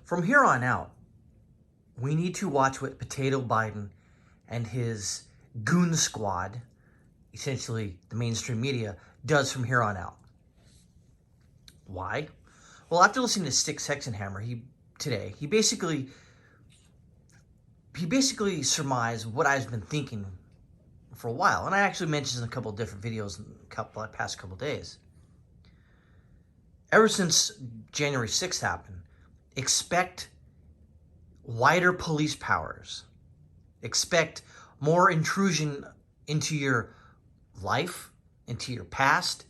From here on out, we need to watch what Potato Biden and his goon squad, essentially the mainstream media, does from here on out. Why? Well, after listening to Sticks Hexenhammer today, he basically surmised what I've been thinking for a while, and I actually mentioned in a couple of different videos in the past couple of days. Ever since January 6th happened, expect wider police powers. Expect more intrusion into your life, into your past.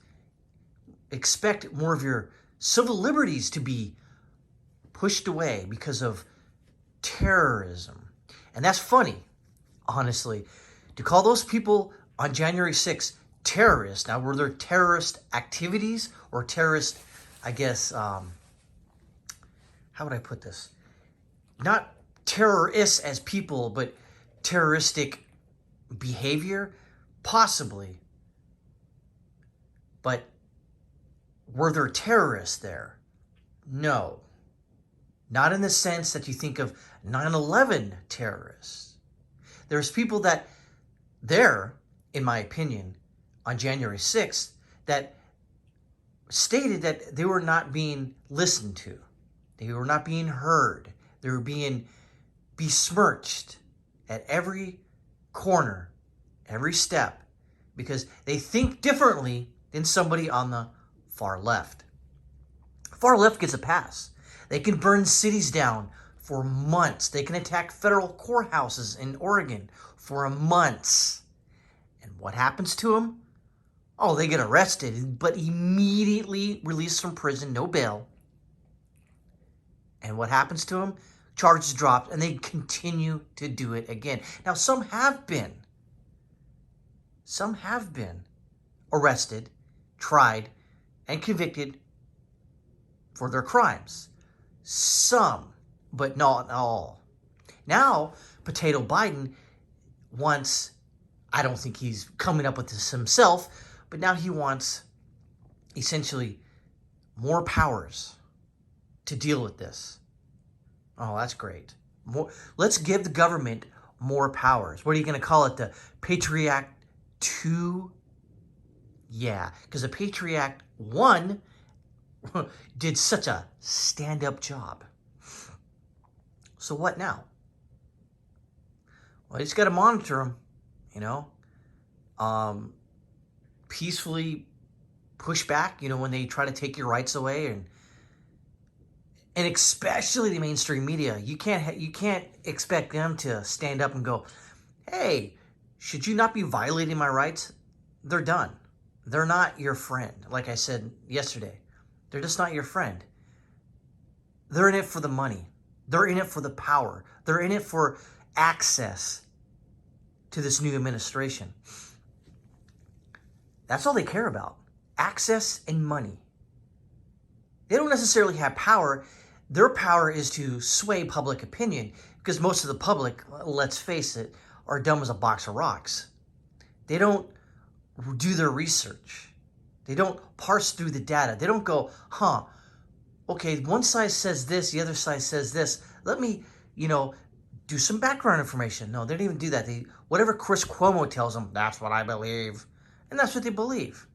Expect more of your civil liberties to be pushed away because of terrorism. And that's funny, honestly. To call those people on January 6th terrorists, now were there terrorist activities or terrorist, I guess, how would I put this? Not terrorists as people, but terroristic behavior? Possibly. But were there terrorists there? No. Not in the sense that you think of 9/11 terrorists. There's people that there, in my opinion, on January 6th, that stated that they were not being listened to. They were not being heard. They were being besmirched at every corner, every step, because they think differently than somebody on the far left. Far left gets a pass. They can burn cities down for months. They can attack federal courthouses in Oregon for months. And what happens to them? Oh, they get arrested, but immediately released from prison, no bail. And what happens to them? Charges dropped, and they continue to do it again. Now, some have been arrested, tried, and convicted for their crimes. Some, but not all. Now, Potato Biden wants, I don't think he's coming up with this himself, but now he wants essentially more powers to deal with this. Oh, that's great. Let's give the government more powers. What are you going to call it? The Patriot Act 2? Yeah, because the Patriot Act 1 did such a stand-up job. So what now? Well, you just got to monitor them, peacefully push back, when they try to take your rights away, and especially the mainstream media. You can't expect them to stand up and go, hey, should you not be violating my rights? They're done. They're not your friend. Like I said yesterday, they're just not your friend. They're in it for the money. They're in it for the power. They're in it for access to this new administration. That's all they care about. Access and money. They don't necessarily have power. Their power is to sway public opinion, because most of the public, let's face it, are dumb as a box of rocks. They don't do their research. They don't parse through the data. They don't go, okay, one side says this, the other side says this. Let me, do some background information. No, they don't even do that. Whatever Chris Cuomo tells them, that's what I believe. And that's what they believe.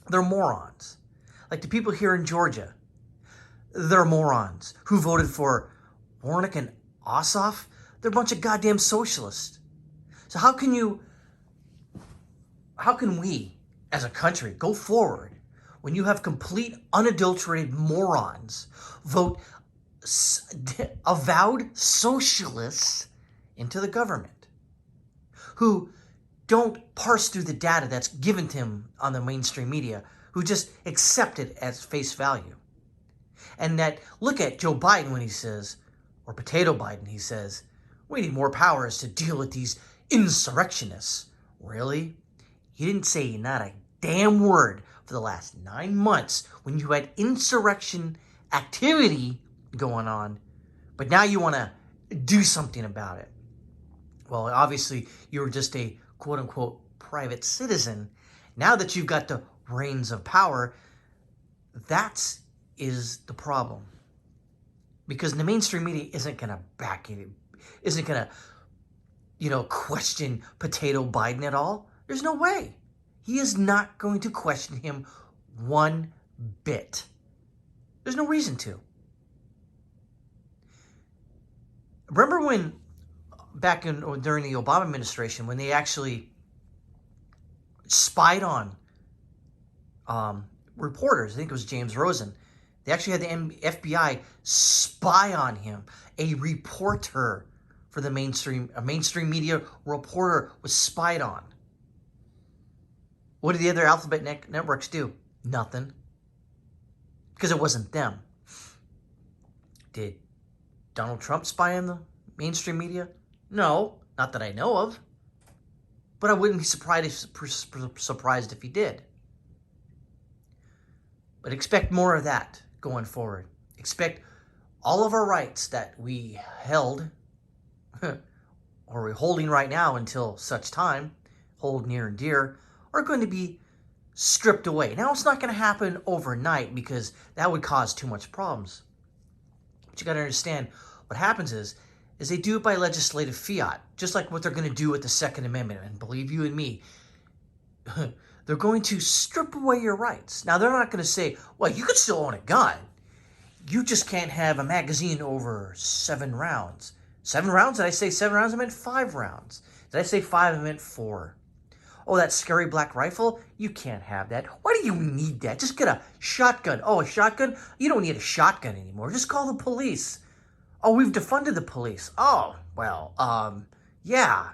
They're morons. Like the people here in Georgia, they're morons who voted for Warnock and Ossoff. They're a bunch of goddamn socialists. So how can we as a country go forward when you have complete unadulterated morons vote avowed socialists into the government who don't parse through the data that's given to him on the mainstream media, who just accept it as face value? And that look at Joe Biden when he says, or Potato Biden, he says, we need more powers to deal with these insurrectionists. Really? He didn't say not a damn word for the last 9 months when you had insurrection activity going on, but now you want to do something about it. Well, obviously, you were just a quote-unquote private citizen. Now that you've got the reins of power, that is the problem. because the mainstream media isn't going to back it, isn't going to, question Potato Biden at all. There's no way. He is not going to question him one bit. There's no reason to. Remember when during the Obama administration, when they actually spied on reporters? I think it was James Rosen. They actually had the FBI spy on him. A reporter for a mainstream media reporter was spied on. What did the other alphabet networks do? Nothing. Because it wasn't them. Did Donald Trump spy on the mainstream media? No, not that I know of. But I wouldn't be surprised if he did. But expect more of that going forward. Expect all of our rights that we held, or we're holding right now until such time, hold near and dear, are going to be stripped away. Now, it's not going to happen overnight because that would cause too much problems. But you got to understand what happens is they do it by legislative fiat, just like what they're going to do with the Second Amendment. And believe you and me, they're going to strip away your rights. Now, they're not going to say, well, you could still own a gun. You just can't have a magazine over 7 rounds. 7 rounds? Did I say 7 rounds? I meant 5 rounds. Did I say 5? I meant 4. Oh, that scary black rifle? You can't have that. Why do you need that? Just get a shotgun. Oh, a shotgun? You don't need a shotgun anymore. Just call the police. Oh, we've defunded the police. Oh, well, yeah.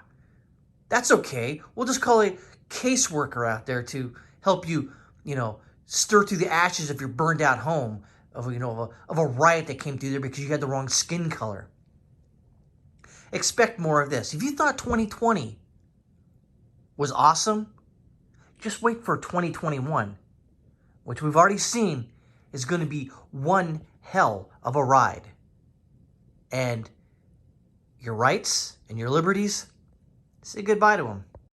That's okay. We'll just call a caseworker out there to help you, stir through the ashes of your burned out home, of a riot that came through there because you had the wrong skin color. Expect more of this. If you thought 2020 was awesome, just wait for 2021, which we've already seen is going to be one hell of a ride. And your rights and your liberties, say goodbye to them.